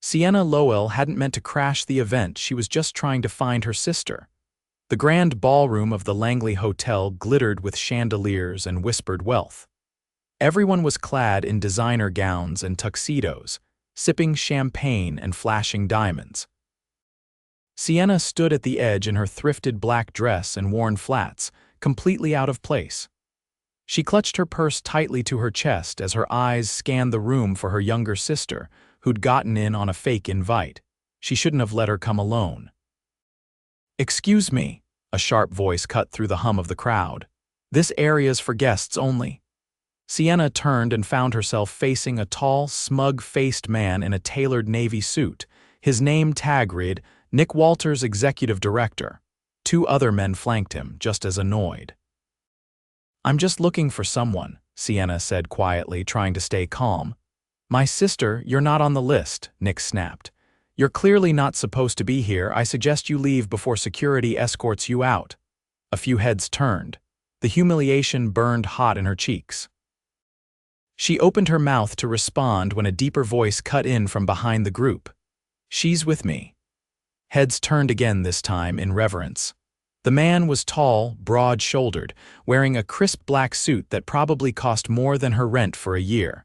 Sienna Lowell hadn't meant to crash the event, she was just trying to find her sister. The grand ballroom of the Langley Hotel glittered with chandeliers and whispered wealth. Everyone was clad in designer gowns and tuxedos, sipping champagne and flashing diamonds. Sienna stood at the edge in her thrifted black dress and worn flats, completely out of place. She clutched her purse tightly to her chest as her eyes scanned the room for her younger sister, who'd gotten in on a fake invite. She shouldn't have let her come alone. "Excuse me," a sharp voice cut through the hum of the crowd. "This area's for guests only." Sienna turned and found herself facing a tall, smug-faced man in a tailored navy suit, his name tag read, Nick Walters, Executive Director. Two other men flanked him, just as annoyed. "I'm just looking for someone," Sienna said quietly, trying to stay calm. "My sister, you're not on the list," Nick snapped. "You're clearly not supposed to be here. I suggest you leave before security escorts you out." A few heads turned. The humiliation burned hot in her cheeks. She opened her mouth to respond when a deeper voice cut in from behind the group. "She's with me." Heads turned again, this time in reverence. The man was tall, broad-shouldered, wearing a crisp black suit that probably cost more than her rent for a year.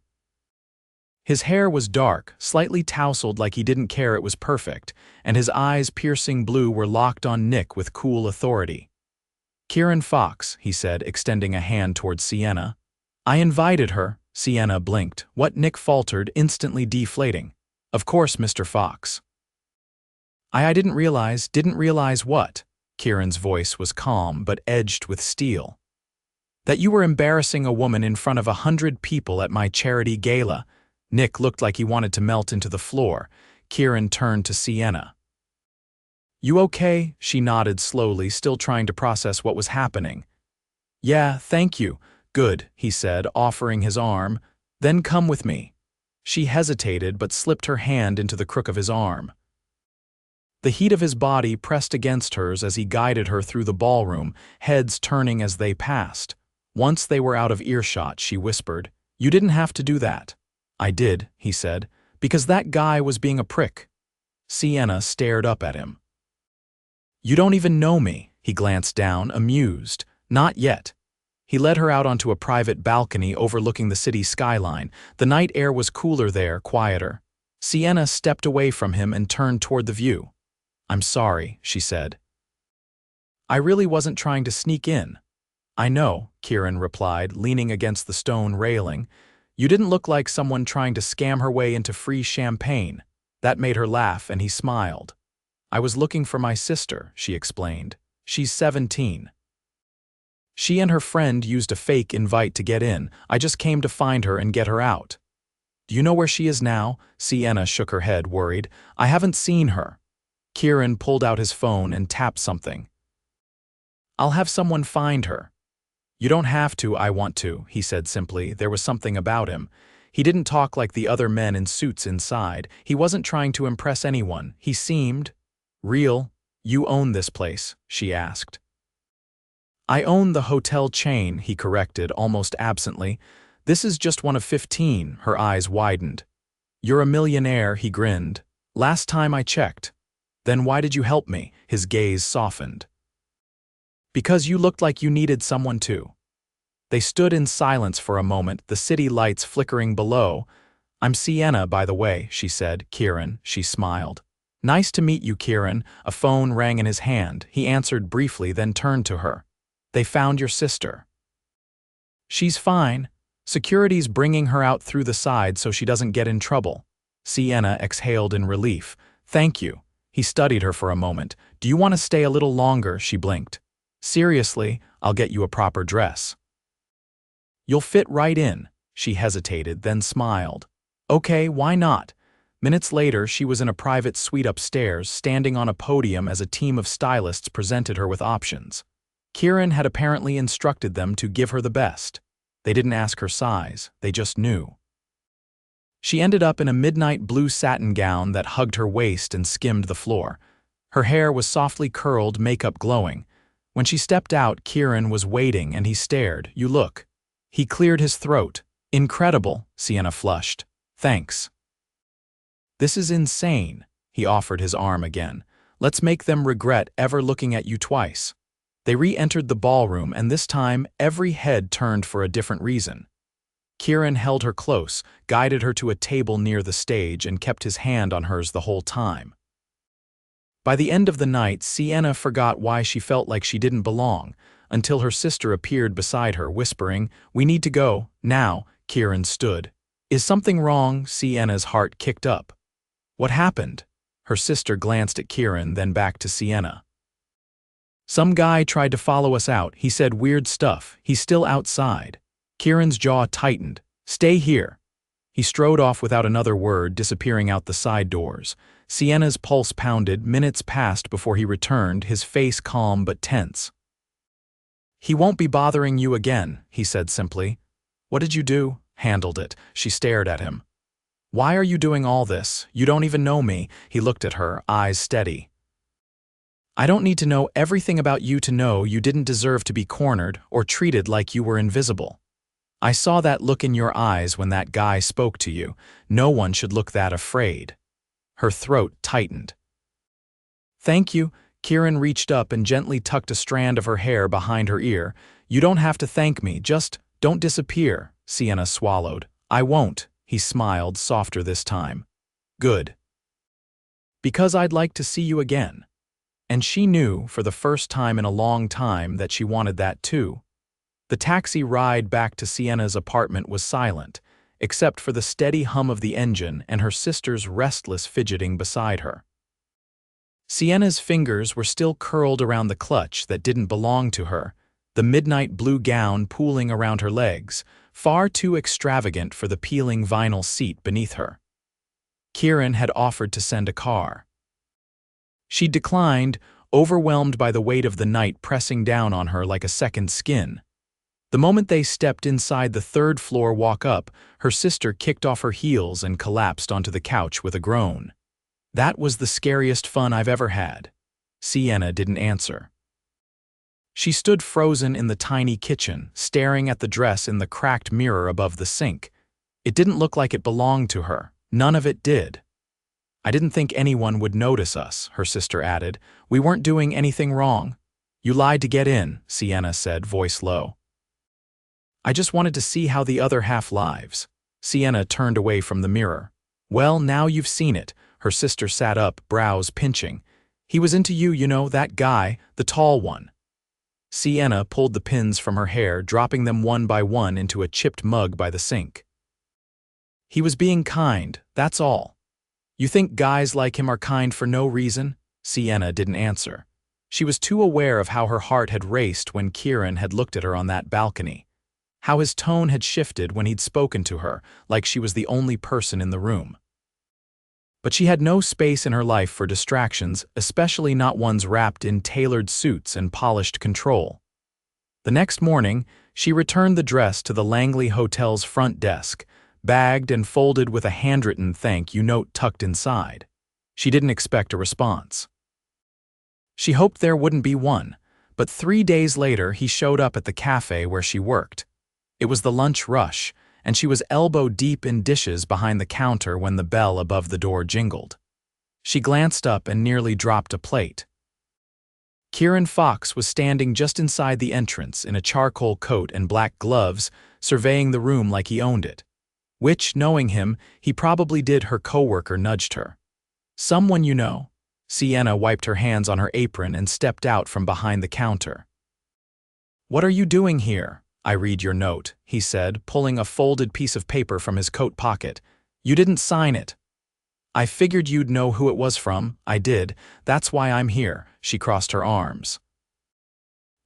His hair was dark, slightly tousled like he didn't care it was perfect, and his eyes, piercing blue, were locked on Nick with cool authority. "Kieran Fox," he said, extending a hand towards Sienna. "I invited her." Sienna blinked. What? Nick faltered, instantly deflating. "Of course, Mr. Fox." I didn't realize what?" Kieran's voice was calm but edged with steel. "That you were embarrassing a woman in front of 100 people at my charity gala." Nick looked like he wanted to melt into the floor. Kieran turned to Sienna. "You okay?" She nodded slowly, still trying to process what was happening. "Yeah, thank you." "Good," he said, offering his arm. "Then come with me." She hesitated but slipped her hand into the crook of his arm. The heat of his body pressed against hers as he guided her through the ballroom, heads turning as they passed. Once they were out of earshot, she whispered, "You didn't have to do that." "I did," he said, "because that guy was being a prick." Sienna stared up at him. "You don't even know me." He glanced down, amused. "Not yet." He led her out onto a private balcony overlooking the city skyline. The night air was cooler there, quieter. Sienna stepped away from him and turned toward the view. "I'm sorry," she said. "I really wasn't trying to sneak in." "I know," Kieran replied, leaning against the stone railing. "You didn't look like someone trying to scam her way into free champagne." That made her laugh, and he smiled. "I was looking for my sister," she explained. "She's 17. She and her friend used a fake invite to get in. I just came to find her and get her out." "Do you know where she is now?" Sienna shook her head, worried. "I haven't seen her." Kieran pulled out his phone and tapped something. "I'll have someone find her." "You don't have to, I want to," he said simply. There was something about him. He didn't talk like the other men in suits inside. He wasn't trying to impress anyone. He seemed real. "You own this place?" she asked. "I own the hotel chain," he corrected, almost absently. "This is just one of 15, her eyes widened. "You're a millionaire," he grinned. "Last time I checked." "Then why did you help me?" His gaze softened. "Because you looked like you needed someone to." They stood in silence for a moment, the city lights flickering below. "I'm Sienna, by the way," she said. "Kieran," she smiled. "Nice to meet you, Kieran." A phone rang in his hand. He answered briefly, then turned to her. "They found your sister." "She's fine. Security's bringing her out through the side so she doesn't get in trouble." Sienna exhaled in relief. "Thank you." He studied her for a moment. "Do you want to stay a little longer?" She blinked. "Seriously, I'll get you a proper dress." "You'll fit right in." She hesitated, then smiled. "Okay, why not?" Minutes later, she was in a private suite upstairs, standing on a podium as a team of stylists presented her with options. Kieran had apparently instructed them to give her the best. They didn't ask her size, they just knew. She ended up in a midnight blue satin gown that hugged her waist and skimmed the floor. Her hair was softly curled, makeup glowing. When she stepped out, Kieran was waiting and he stared. "You look." He cleared his throat. "Incredible," Sienna flushed. "Thanks." This is insane. He offered his arm again. Let's make them regret ever looking at you twice. They re-entered the ballroom, and this time every head turned for a different reason. Kieran held her close, guided her to a table near the stage, and kept his hand on hers the whole time. By the end of the night, Sienna forgot why she felt like she didn't belong, until her sister appeared beside her, whispering, "We need to go, now." Kieran stood. "Is something wrong?" Sienna's heart kicked up. "What happened?" Her sister glanced at Kieran, then back to Sienna. "Some guy tried to follow us out. He said weird stuff. He's still outside." Kieran's jaw tightened. "Stay here." He strode off without another word, disappearing out the side doors. Sienna's pulse pounded. Minutes passed before he returned, his face calm but tense. "He won't be bothering you again," he said simply. "What did you do?" "Handled it." She stared at him. "Why are you doing all this? You don't even know me." He looked at her, eyes steady. "I don't need to know everything about you to know you didn't deserve to be cornered or treated like you were invisible. I saw that look in your eyes when that guy spoke to you. No one should look that afraid." Her throat tightened. "Thank you." Kieran reached up and gently tucked a strand of her hair behind her ear. "You don't have to thank me, just don't disappear." Sienna swallowed. "I won't." He smiled, softer this time. "Good. Because I'd like to see you again." And she knew, for the first time in a long time, that she wanted that too. The taxi ride back to Sienna's apartment was silent, except for the steady hum of the engine and her sister's restless fidgeting beside her. Sienna's fingers were still curled around the clutch that didn't belong to her, the midnight blue gown pooling around her legs, far too extravagant for the peeling vinyl seat beneath her. Kieran had offered to send a car. She declined, overwhelmed by the weight of the night pressing down on her like a second skin. The moment they stepped inside the third-floor walk-up, her sister kicked off her heels and collapsed onto the couch with a groan. "That was the scariest fun I've ever had." Sienna didn't answer. She stood frozen in the tiny kitchen, staring at the dress in the cracked mirror above the sink. It didn't look like it belonged to her. None of it did. "I didn't think anyone would notice us," her sister added. "We weren't doing anything wrong." "You lied to get in," Sienna said, voice low. "I just wanted to see how the other half lives." Sienna turned away from the mirror. "Well, now you've seen it." Her sister sat up, brows pinching. "He was into you, you know, that guy, the tall one." Sienna pulled the pins from her hair, dropping them one by one into a chipped mug by the sink. "He was being kind, that's all." "You think guys like him are kind for no reason?" Sienna didn't answer. She was too aware of how her heart had raced when Kieran had looked at her on that balcony. How his tone had shifted when he'd spoken to her, like she was the only person in the room. But she had no space in her life for distractions, especially not ones wrapped in tailored suits and polished control. The next morning, she returned the dress to the Langley Hotel's front desk, bagged and folded with a handwritten thank you note tucked inside. She didn't expect a response. She hoped there wouldn't be one, but 3 days later he showed up at the cafe where she worked. It was the lunch rush, and she was elbow-deep in dishes behind the counter when the bell above the door jingled. She glanced up and nearly dropped a plate. Kieran Fox was standing just inside the entrance in a charcoal coat and black gloves, surveying the room like he owned it. Which, knowing him, he probably did. Her coworker nudged her. "Someone you know?" Sienna wiped her hands on her apron and stepped out from behind the counter. "What are you doing here?" "I read your note," he said, pulling a folded piece of paper from his coat pocket. "You didn't sign it." "I figured you'd know who it was from." "I did. That's why I'm here." She crossed her arms.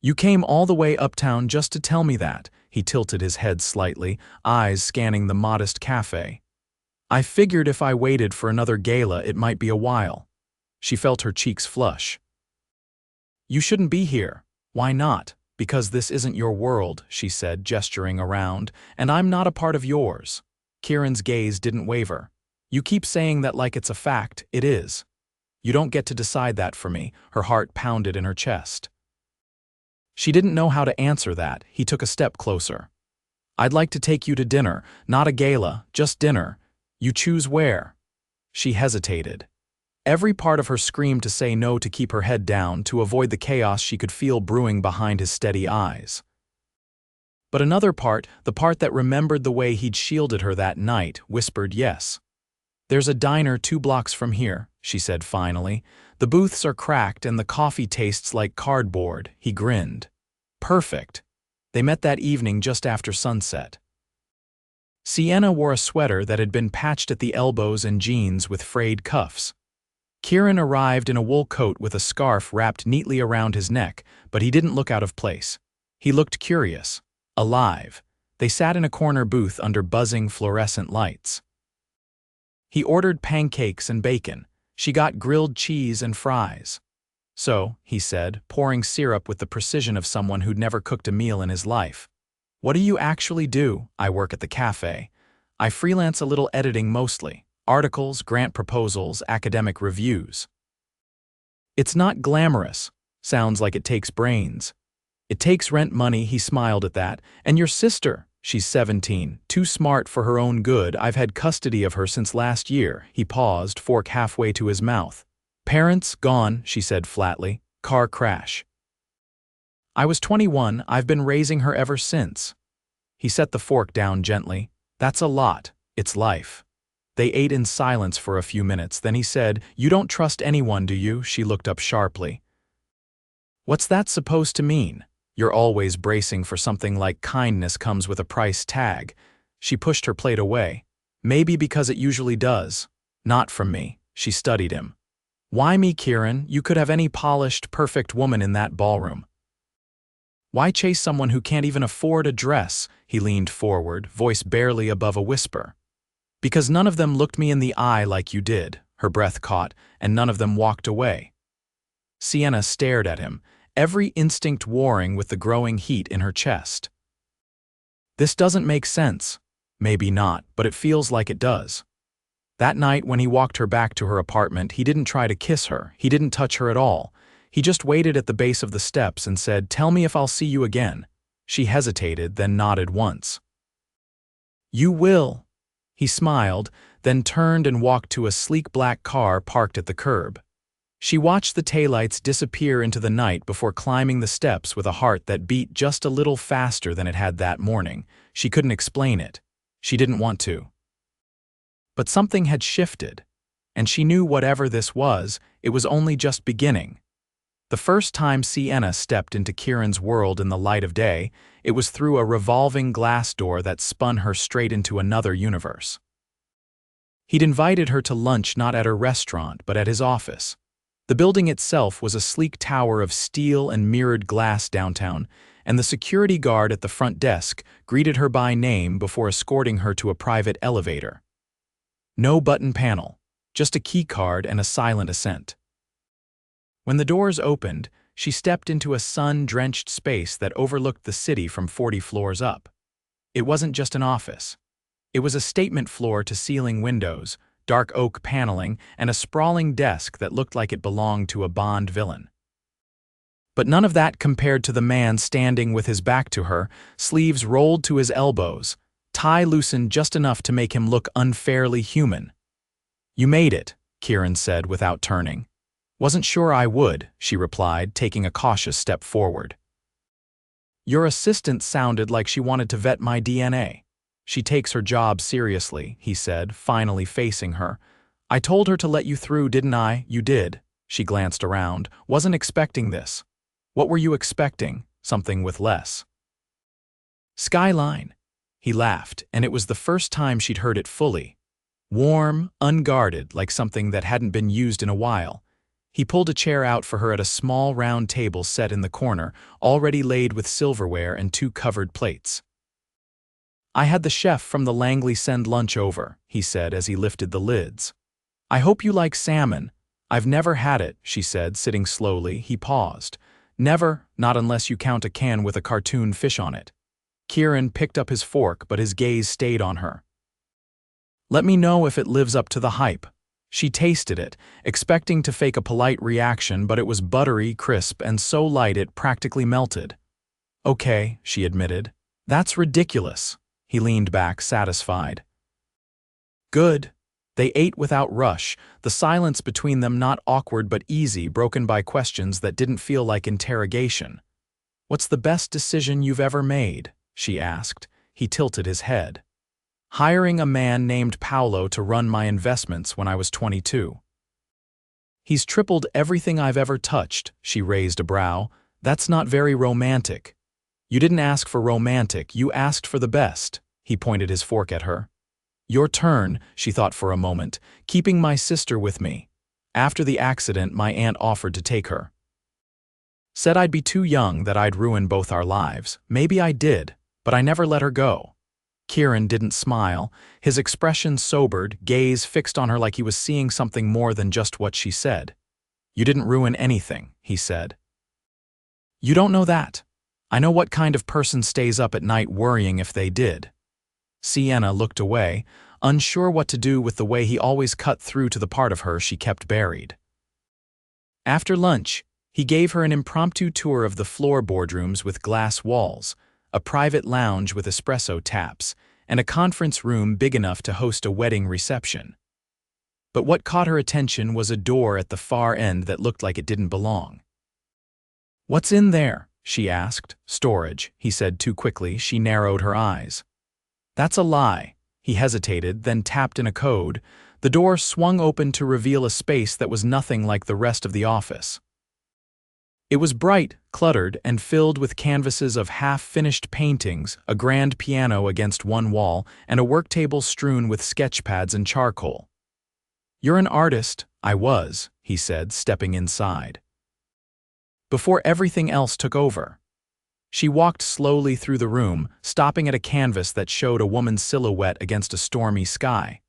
"You came all the way uptown just to tell me that." He tilted his head slightly, eyes scanning the modest cafe. "I figured if I waited for another gala it might be a while." She felt her cheeks flush. "You shouldn't be here." "Why not?" "Because this isn't your world," she said, gesturing around, "and I'm not a part of yours." Kieran's gaze didn't waver. "You keep saying that like it's a fact. It is." "You don't get to decide that for me." Her heart pounded in her chest. She didn't know how to answer that. He took a step closer. "I'd like to take you to dinner, not a gala, just dinner. You choose where." She hesitated. Every part of her screamed to say no, to keep her head down, to avoid the chaos she could feel brewing behind his steady eyes. But another part, the part that remembered the way he'd shielded her that night, whispered yes. "There's a diner 2 blocks from here," she said finally. "The booths are cracked and the coffee tastes like cardboard." He grinned. Perfect. They met that evening just after sunset. Sienna wore a sweater that had been patched at the elbows and jeans with frayed cuffs. Kieran arrived in a wool coat with a scarf wrapped neatly around his neck, but he didn't look out of place. He looked curious, alive. They sat in a corner booth under buzzing fluorescent lights. He ordered pancakes and bacon. She got grilled cheese and fries. "So," he said, pouring syrup with the precision of someone who'd never cooked a meal in his life. "What do you actually do?" "I work at the cafe. I freelance a little editing mostly. Articles, grant proposals, academic reviews." "It's not glamorous. Sounds like it takes brains." "It takes rent money," he smiled at that. "And your sister? She's 17, too smart for her own good. I've had custody of her since last year." He paused, fork halfway to his mouth. "Parents, gone," she said flatly. "Car crash. I was 21, I've been raising her ever since." He set the fork down gently. "That's a lot. It's life." They ate in silence for a few minutes, then he said, "You don't trust anyone, do you?" She looked up sharply. "What's that supposed to mean? You're always bracing for something like kindness comes with a price tag." She pushed her plate away. "Maybe because it usually does. Not from me." She studied him. "Why me, Kieran? You could have any polished, perfect woman in that ballroom. Why chase someone who can't even afford a dress?" He leaned forward, voice barely above a whisper. "Because none of them looked me in the eye like you did." Her breath caught, and none of them walked away. Sienna stared at him, every instinct warring with the growing heat in her chest. "This doesn't make sense." "Maybe not, but it feels like it does." That night when he walked her back to her apartment, he didn't try to kiss her, he didn't touch her at all. He just waited at the base of the steps and said, "Tell me if I'll see you again." She hesitated, then nodded once. "You will." He smiled, then turned and walked to a sleek black car parked at the curb. She watched the taillights disappear into the night before climbing the steps with a heart that beat just a little faster than it had that morning. She couldn't explain it. She didn't want to. But something had shifted, and she knew whatever this was, it was only just beginning. The first time Sienna stepped into Kieran's world in the light of day, it was through a revolving glass door that spun her straight into another universe. He'd invited her to lunch not at her restaurant, but at his office. The building itself was a sleek tower of steel and mirrored glass downtown, and the security guard at the front desk greeted her by name before escorting her to a private elevator. No button panel, just a key card and a silent ascent. When the doors opened, she stepped into a sun-drenched space that overlooked the city from 40 floors up. It wasn't just an office. It was a statement floor-to-ceiling windows, dark oak paneling, and a sprawling desk that looked like it belonged to a Bond villain. But none of that compared to the man standing with his back to her, sleeves rolled to his elbows, tie loosened just enough to make him look unfairly human. "You made it," Kieran said without turning. "Wasn't sure I would," she replied, taking a cautious step forward. "Your assistant sounded like she wanted to vet my DNA. She takes her job seriously," he said, finally facing her. "I told her to let you through, didn't I?" "You did." She glanced around. "Wasn't expecting this." "What were you expecting?" "Something with less." "Skyline." He laughed, and it was the first time she'd heard it fully. Warm, unguarded, like something that hadn't been used in a while. He pulled a chair out for her at a small round table set in the corner, already laid with silverware and 2 covered plates. "I had the chef from the Langley send lunch over," he said as he lifted the lids. "I hope you like salmon." "I've never had it," she said, sitting slowly. He paused. "Never, not unless you count a can with a cartoon fish on it." Kieran picked up his fork, but his gaze stayed on her. "Let me know if it lives up to the hype." She tasted it, expecting to fake a polite reaction, but it was buttery, crisp, and so light it practically melted. "Okay," she admitted. "That's ridiculous." He leaned back, satisfied. "Good." They ate without rush, the silence between them not awkward but easy, broken by questions that didn't feel like interrogation. "What's the best decision you've ever made?" she asked. He tilted his head. "Hiring a man named Paolo to run my investments when I was 22. He's tripled everything I've ever touched," she raised a brow. "That's not very romantic." "You didn't ask for romantic, you asked for the best." He pointed his fork at her. "Your turn," she thought for a moment, "keeping my sister with me. After the accident, my aunt offered to take her. Said I'd be too young, that I'd ruin both our lives. Maybe I did, but I never let her go." Kieran didn't smile, his expression sobered, gaze fixed on her like he was seeing something more than just what she said. "You didn't ruin anything," he said. "You don't know that. I know what kind of person stays up at night worrying if they did." Sienna looked away, unsure what to do with the way he always cut through to the part of her she kept buried. After lunch, he gave her an impromptu tour of the floor boardrooms with glass walls, a private lounge with espresso taps, and a conference room big enough to host a wedding reception. But what caught her attention was a door at the far end that looked like it didn't belong. "What's in there?" she asked. "Storage," he said too quickly. She narrowed her eyes. "That's a lie." He hesitated, then tapped in a code. The door swung open to reveal a space that was nothing like the rest of the office. It was bright, cluttered, and filled with canvases of half-finished paintings, a grand piano against one wall, and a work table strewn with sketchpads and charcoal. "You're an artist." "I was," he said, stepping inside. Before everything else took over. She walked slowly through the room, stopping at a canvas that showed a woman's silhouette against a stormy sky.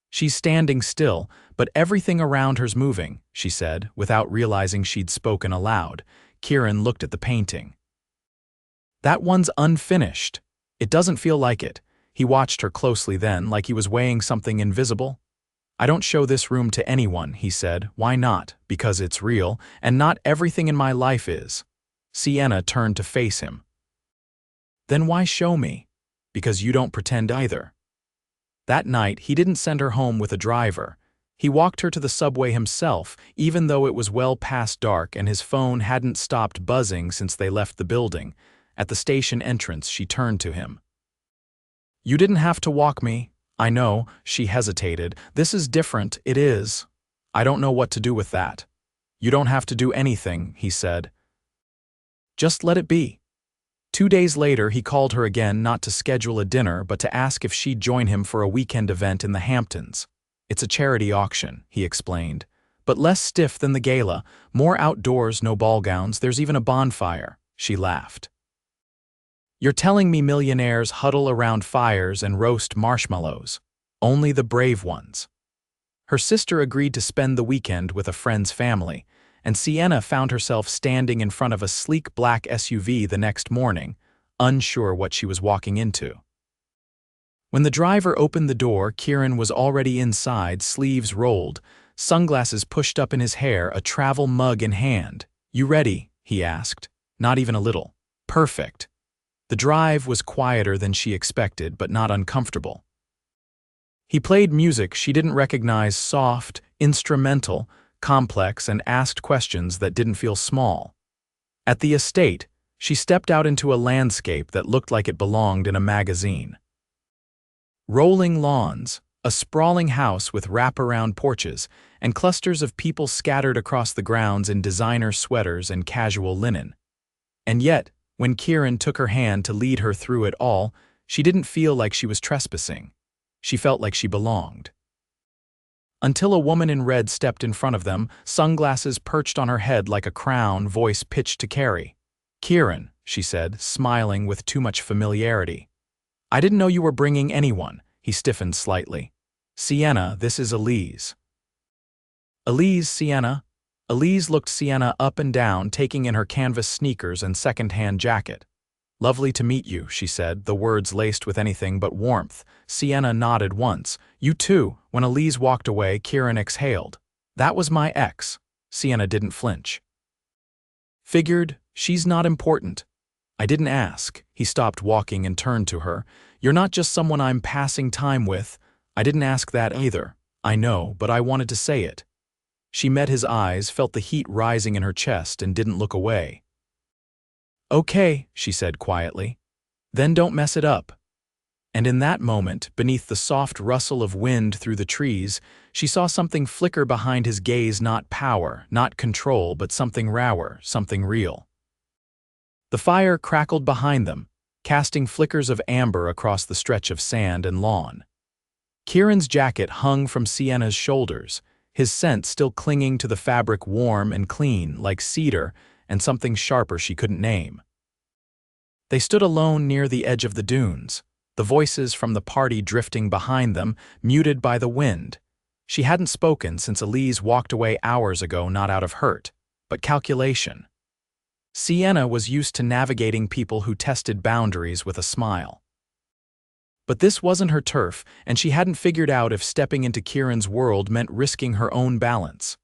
"She's standing still, but everything around her's moving," she said, without realizing she'd spoken aloud. Kieran looked at the painting. "That one's unfinished. It doesn't feel like it." He watched her closely then, like he was weighing something invisible. "I don't show this room to anyone," he said. "Why not? Because it's real, and not everything in my life is." Sienna turned to face him. "Then why show me?" "Because you don't pretend either." That night, he didn't send her home with a driver. He walked her to the subway himself, even though it was well past dark and his phone hadn't stopped buzzing since they left the building. At the station entrance, she turned to him. "You didn't have to walk me." "I know," she hesitated. "This is different." "It is." "I don't know what to do with that." "You don't have to do anything," he said. "Just let it be." 2 days later, he called her again, not to schedule a dinner, but to ask if she'd join him for a weekend event in the Hamptons. "It's a charity auction," he explained, "but less stiff than the gala, more outdoors, no ball gowns, there's even a bonfire." She laughed. "You're telling me millionaires huddle around fires and roast marshmallows? Only the brave ones." Her sister agreed to spend the weekend with a friend's family, and Sienna found herself standing in front of a sleek black SUV the next morning, unsure what she was walking into. When the driver opened the door, Kieran was already inside, sleeves rolled, sunglasses pushed up in his hair, a travel mug in hand. "You ready?" he asked. "Not even a little." "Perfect." The drive was quieter than she expected, but not uncomfortable. He played music she didn't recognize, soft, instrumental, complex, and asked questions that didn't feel small. At the estate, she stepped out into a landscape that looked like it belonged in a magazine. Rolling lawns, a sprawling house with wraparound porches, and clusters of people scattered across the grounds in designer sweaters and casual linen. And yet, when Kieran took her hand to lead her through it all, she didn't feel like she was trespassing. She felt like she belonged. Until a woman in red stepped in front of them, sunglasses perched on her head like a crown, voice pitched to carry. "Kieran," she said, smiling with too much familiarity. "I didn't know you were bringing anyone." He stiffened slightly. "Sienna, this is Elise." "Elise, Sienna." Elise looked Sienna up and down, taking in her canvas sneakers and second-hand jacket. "Lovely to meet you," she said, the words laced with anything but warmth. Sienna nodded once. "You too." When Elise walked away, Kieran exhaled. "That was my ex." Sienna didn't flinch. "Figured, she's not important." "I didn't ask." He stopped walking and turned to her. "You're not just someone I'm passing time with." "I didn't ask that either. I know, but I wanted to say it. She met his eyes, felt the heat rising in her chest, and didn't look away. Okay, she said quietly. Then don't mess it up. And in that moment, beneath the soft rustle of wind through the trees, she saw something flicker behind his gaze, not power, not control, but something rawer, something real. The fire crackled behind them, casting flickers of amber across the stretch of sand and lawn. Kieran's jacket hung from Sienna's shoulders, his scent still clinging to the fabric, warm and clean, like cedar and something sharper she couldn't name. They stood alone near the edge of the dunes, the voices from the party drifting behind them, muted by the wind. She hadn't spoken since Elise walked away hours ago, not out of hurt, but calculation. Sienna was used to navigating people who tested boundaries with a smile. But this wasn't her turf, and she hadn't figured out if stepping into Kieran's world meant risking her own balance.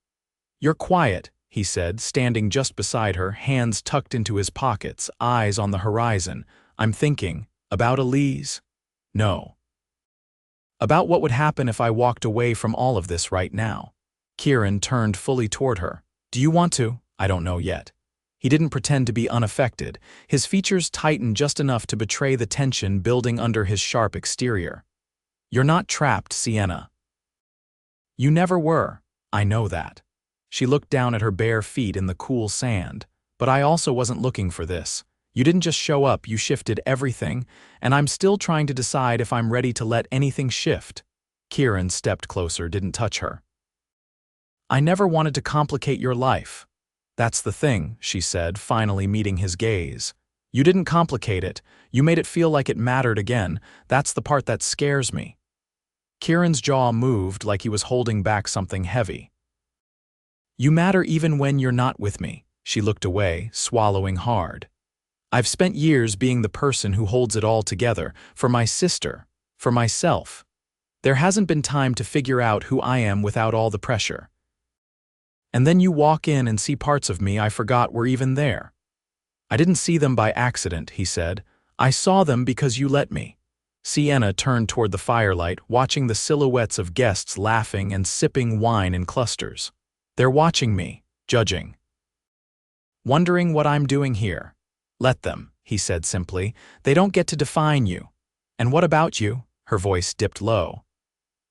"You're quiet," he said, standing just beside her, hands tucked into his pockets, eyes on the horizon. "I'm thinking, about Elise?" "No." "About what would happen if I walked away from all of this right now?" Kieran turned fully toward her. "Do you want to?" "I don't know yet." He didn't pretend to be unaffected. His features tightened just enough to betray the tension building under his sharp exterior. "You're not trapped, Sienna." "You never were. I know that." She looked down at her bare feet in the cool sand. "But I also wasn't looking for this. You didn't just show up, you shifted everything, and I'm still trying to decide if I'm ready to let anything shift." Kieran stepped closer, didn't touch her. "I never wanted to complicate your life." "That's the thing," she said, finally meeting his gaze. "You didn't complicate it. You made it feel like it mattered again. That's the part that scares me." Kieran's jaw moved like he was holding back something heavy. "You matter even when you're not with me." She looked away, swallowing hard. "I've spent years being the person who holds it all together, for my sister, for myself. There hasn't been time to figure out who I am without all the pressure. And then you walk in and see parts of me I forgot were even there." "I didn't see them by accident," he said. "I saw them because you let me." Sienna turned toward the firelight, watching the silhouettes of guests laughing and sipping wine in clusters. "They're watching me, judging. Wondering what I'm doing here." "Let them," he said simply. "They don't get to define you." "And what about you?" Her voice dipped low.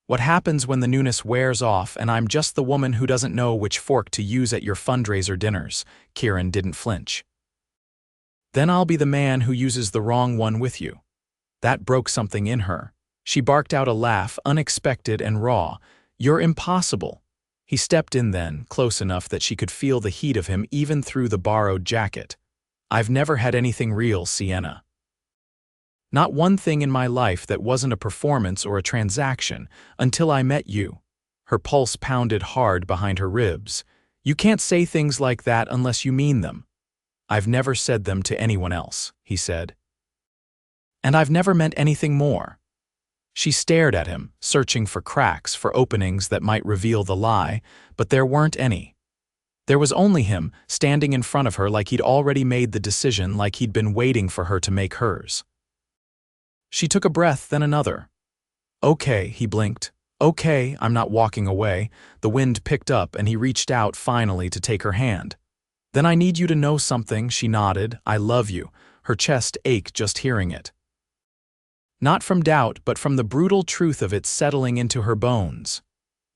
"What happens when the newness wears off and I'm just the woman who doesn't know which fork to use at your fundraiser dinners?" Kieran didn't flinch. "Then I'll be the man who uses the wrong one with you." That broke something in her. She barked out a laugh, unexpected and raw. "You're impossible." He stepped in then, close enough that she could feel the heat of him even through the borrowed jacket. "I've never had anything real, Sienna. Not one thing in my life that wasn't a performance or a transaction, until I met you." Her pulse pounded hard behind her ribs. "You can't say things like that unless you mean them." "I've never said them to anyone else," he said. "And I've never meant anything more." She stared at him, searching for cracks, for openings that might reveal the lie, but there weren't any. There was only him, standing in front of her like he'd already made the decision, like he'd been waiting for her to make hers. She took a breath, then another. "Okay," he blinked. "Okay, I'm not walking away." The wind picked up and he reached out finally to take her hand. "Then I need you to know something," she nodded. "I love you." Her chest ached just hearing it. Not from doubt, but from the brutal truth of it settling into her bones.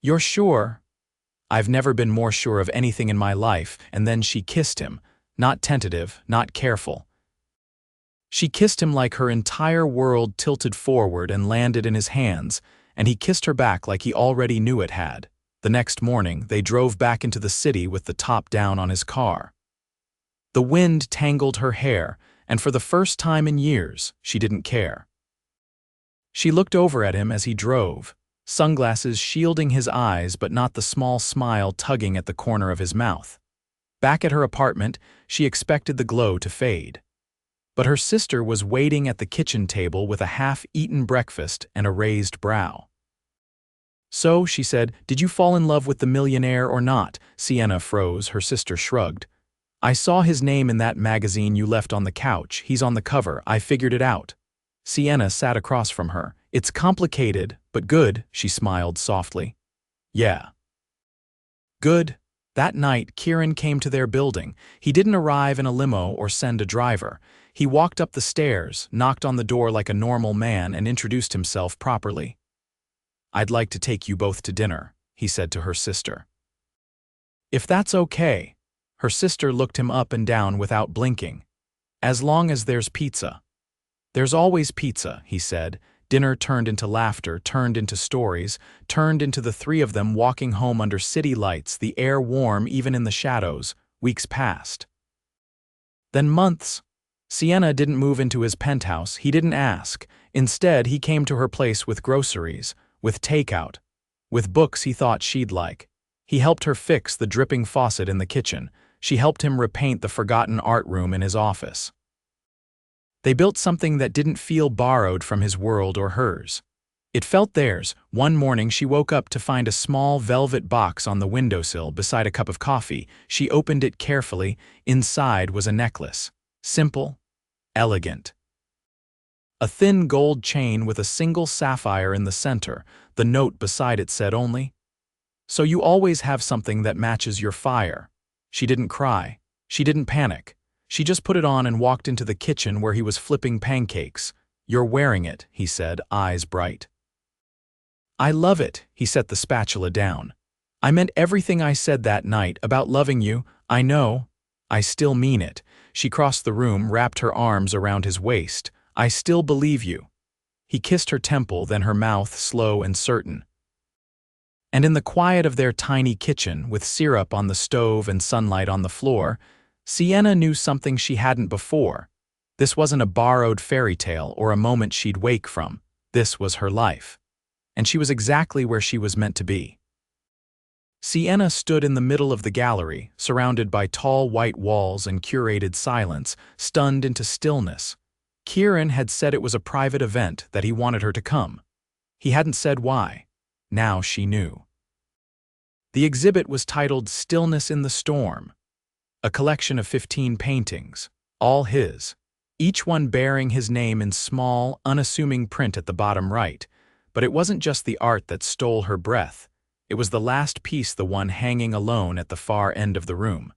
"You're sure?" "I've never been more sure of anything in my life." And then she kissed him, not tentative, not careful. She kissed him like her entire world tilted forward and landed in his hands, and he kissed her back like he already knew it had. The next morning, they drove back into the city with the top down on his car. The wind tangled her hair, and for the first time in years, she didn't care. She looked over at him as he drove, sunglasses shielding his eyes but not the small smile tugging at the corner of his mouth. Back at her apartment, she expected the glow to fade. But her sister was waiting at the kitchen table with a half-eaten breakfast and a raised brow. "So," she said, "did you fall in love with the millionaire or not?" Sienna froze, her sister shrugged. "I saw his name in that magazine you left on the couch. He's on the cover. I figured it out." Sienna sat across from her. "It's complicated, but good," she smiled softly. Yeah. Good. That night, Kieran came to their building. He didn't arrive in a limo or send a driver. He walked up the stairs, knocked on the door like a normal man, and introduced himself properly. "I'd like to take you both to dinner," he said to her sister. "If that's okay." Her sister looked him up and down without blinking. "As long as there's pizza." "There's always pizza," he said. Dinner turned into laughter, turned into stories, turned into the three of them walking home under city lights, the air warm even in the shadows. Weeks passed. Then months. Sienna didn't move into his penthouse. He didn't ask. Instead, he came to her place with groceries, with takeout, with books he thought she'd like. He helped her fix the dripping faucet in the kitchen. She helped him repaint the forgotten art room in his office. They built something that didn't feel borrowed from his world or hers. It felt theirs. One morning she woke up to find a small velvet box on the windowsill beside a cup of coffee. She opened it carefully. Inside was a necklace. Simple, elegant. A thin gold chain with a single sapphire in the center. The note beside it said only, "So you always have something that matches your fire." She didn't cry. She didn't panic. She just put it on and walked into the kitchen where he was flipping pancakes. "You're wearing it," he said, eyes bright. "I love it." He set the spatula down. "I meant everything I said that night about loving you. I know. I still mean it." She crossed the room, wrapped her arms around his waist. "I still believe you." He kissed her temple, then her mouth, slow and certain. And in the quiet of their tiny kitchen, with syrup on the stove and sunlight on the floor, Sienna knew something she hadn't before. This wasn't a borrowed fairy tale or a moment she'd wake from. This was her life. And she was exactly where she was meant to be. Sienna stood in the middle of the gallery, surrounded by tall white walls and curated silence, stunned into stillness. Kieran had said it was a private event, that he wanted her to come. He hadn't said why. Now she knew. The exhibit was titled "Stillness in the Storm," a collection of 15 paintings, all his, each one bearing his name in small, unassuming print at the bottom right. But it wasn't just the art that stole her breath. It was the last piece, the one hanging alone at the far end of the room.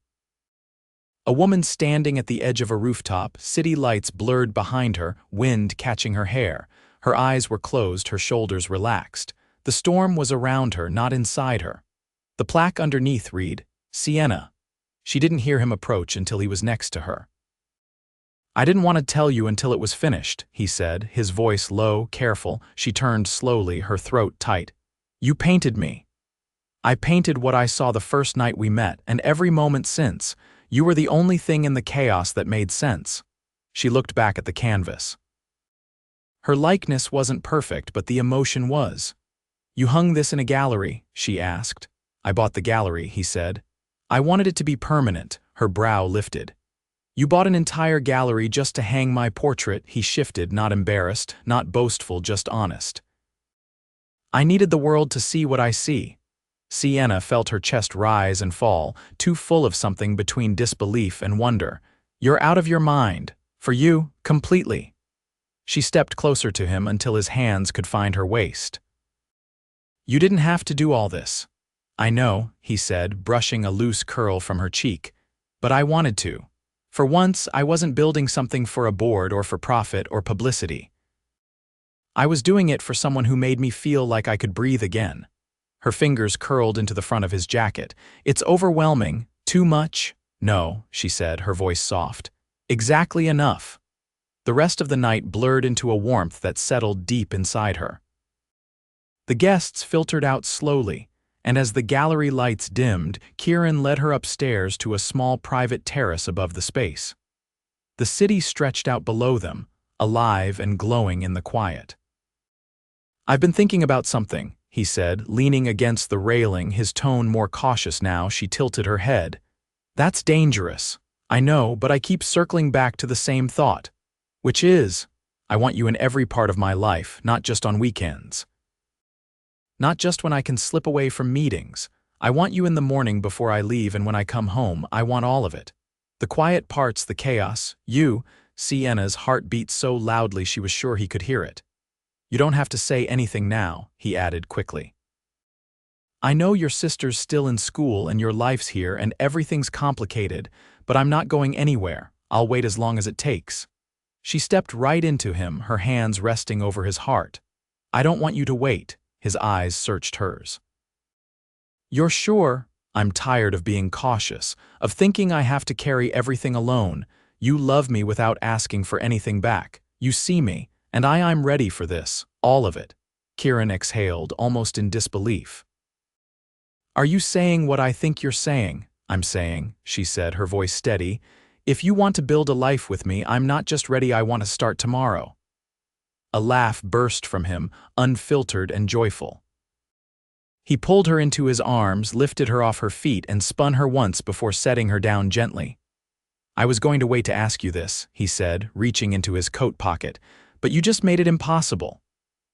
A woman standing at the edge of a rooftop, city lights blurred behind her, wind catching her hair. Her eyes were closed, her shoulders relaxed. The storm was around her, not inside her. The plaque underneath read, "Sienna." She didn't hear him approach until he was next to her. "I didn't want to tell you until it was finished," he said, his voice low, careful. She turned slowly, her throat tight. "You painted me. I painted what I saw the first night we met, and every moment since. You were the only thing in the chaos that made sense." She looked back at the canvas. Her likeness wasn't perfect, but the emotion was. "You hung this in a gallery?" she asked. "I bought the gallery," he said. "I wanted it to be permanent." Her brow lifted. "You bought an entire gallery just to hang my portrait?" He shifted, not embarrassed, not boastful, just honest. "I needed the world to see what I see." Sienna felt her chest rise and fall, too full of something between disbelief and wonder. "You're out of your mind. For you, completely." She stepped closer to him until his hands could find her waist. "You didn't have to do all this." "I know," he said, brushing a loose curl from her cheek. "But I wanted to. For once, I wasn't building something for a board or for profit or publicity. I was doing it for someone who made me feel like I could breathe again." Her fingers curled into the front of his jacket. "It's overwhelming. Too much?" "No," she said, her voice soft. "Exactly enough." The rest of the night blurred into a warmth that settled deep inside her. The guests filtered out slowly, and as the gallery lights dimmed, Kieran led her upstairs to a small private terrace above the space. The city stretched out below them, alive and glowing in the quiet. "I've been thinking about something," he said, leaning against the railing, his tone more cautious now. She tilted her head. "That's dangerous. I know, but I keep circling back to the same thought. Which is, I want you in every part of my life, not just on weekends. Not just when I can slip away from meetings. I want you in the morning before I leave, and when I come home, I want all of it. The quiet parts, the chaos, you." Sienna's heart beat so loudly she was sure he could hear it. "You don't have to say anything now," he added quickly. I know your sister's still in school and your life's here and everything's complicated, but I'm not going anywhere. I'll wait as long as it takes." She stepped right into him, her hands resting over his heart. "I don't want you to wait." His eyes searched hers. "You're sure?" "I'm tired of being cautious, of thinking I have to carry everything alone. You love me without asking for anything back. You see me, and I'm ready for this, all of it." Kieran exhaled, almost in disbelief. "Are you saying what I think you're saying?" "I'm saying," she said, her voice steady, "if you want to build a life with me, I'm not just ready, I want to start tomorrow." A laugh burst from him, unfiltered and joyful. He pulled her into his arms, lifted her off her feet, and spun her once before setting her down gently. "I was going to wait to ask you this," he said, reaching into his coat pocket, "but you just made it impossible."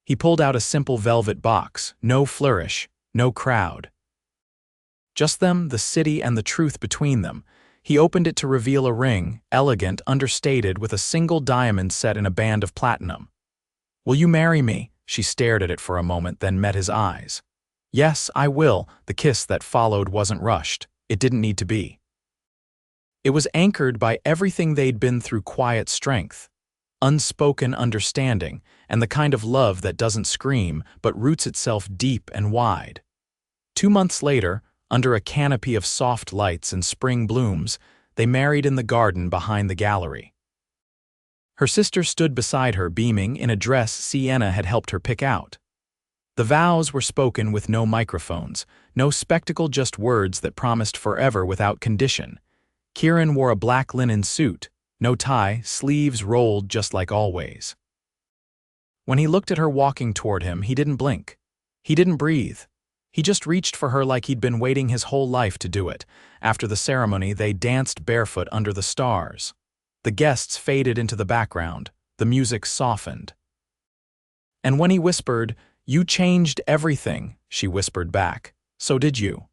He pulled out a simple velvet box, no flourish, no crowd. Just them, the city, and the truth between them. He opened it to reveal a ring, elegant, understated, with a single diamond set in a band of platinum. "Will you marry me?" She stared at it for a moment, then met his eyes. "Yes, I will." The kiss that followed wasn't rushed. It didn't need to be. It was anchored by everything they'd been through: quiet strength, unspoken understanding, and the kind of love that doesn't scream but roots itself deep and wide. 2 months later, under a canopy of soft lights and spring blooms, they married in the garden behind the gallery. Her sister stood beside her, beaming, in a dress Sienna had helped her pick out. The vows were spoken with no microphones, no spectacle, just words that promised forever without condition. Kieran wore a black linen suit, no tie, sleeves rolled just like always. When he looked at her walking toward him, he didn't blink. He didn't breathe. He just reached for her like he'd been waiting his whole life to do it. After the ceremony, they danced barefoot under the stars. The guests faded into the background. The music softened. And when he whispered, "You changed everything," she whispered back, "So did you."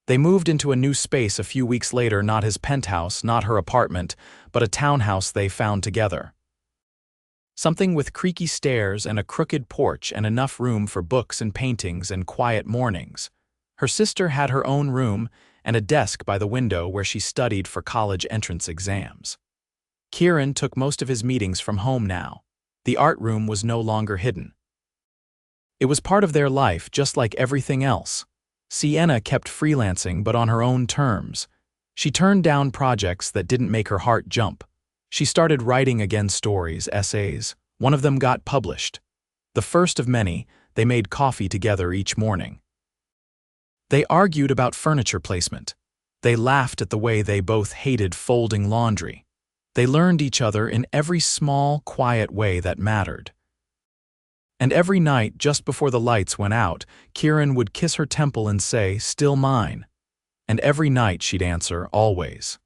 They moved into a new space a few weeks later, not his penthouse, not her apartment, but a townhouse they found together. Something with creaky stairs and a crooked porch and enough room for books and paintings and quiet mornings. Her sister had her own room and a desk by the window where she studied for college entrance exams. Kieran took most of his meetings from home now. The art room was no longer hidden. It was part of their life, just like everything else. Sienna kept freelancing, but on her own terms. She turned down projects that didn't make her heart jump. She started writing again, stories, essays. One of them got published. The first of many. They made coffee together each morning. They argued about furniture placement. They laughed at the way they both hated folding laundry. They learned each other in every small, quiet way that mattered. And every night, just before the lights went out, Kieran would kiss her temple and say, "Still mine." And every night she'd answer, "Always."